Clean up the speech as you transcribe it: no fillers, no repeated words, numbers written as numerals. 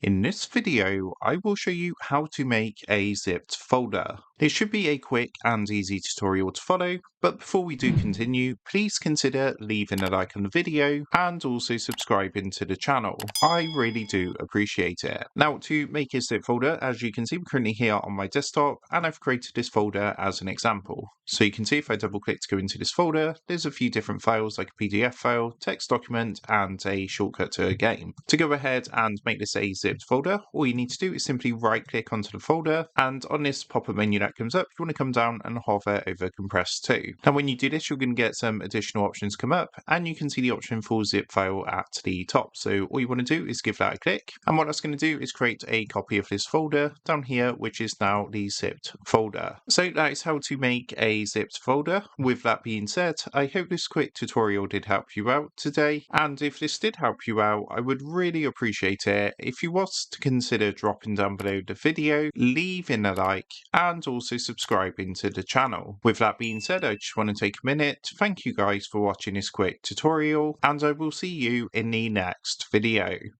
In this video, I will show you how to make a zipped folder. It should be a quick and easy tutorial to follow, but before we do continue, please consider leaving a like on the video and also subscribing to the channel. I really do appreciate it. Now, to make a zip folder, as you can see, I'm currently here on my desktop and I've created this folder as an example. So you can see if I double click to go into this folder, there's a few different files like a PDF file, text document, and a shortcut to a game. To go ahead and make this a zipped folder, all you need to do is simply right click onto the folder, and on this pop-up menu that comes up, you want to come down and hover over compress to. Now when you do this, you're going to get some additional options come up, and you can see the option for zip file at the top. So all you want to do is give that a click, and what that's going to do is create a copy of this folder down here, which is now the zipped folder. So that is how to make a zipped folder. With that being said, I hope this quick tutorial did help you out today, and if this did help you out, I would really appreciate it if you was to consider dropping down below the video, leaving a like, and also subscribing to the channel. With that being said, I just want to take a minute to thank you guys for watching this quick tutorial, and I will see you in the next video.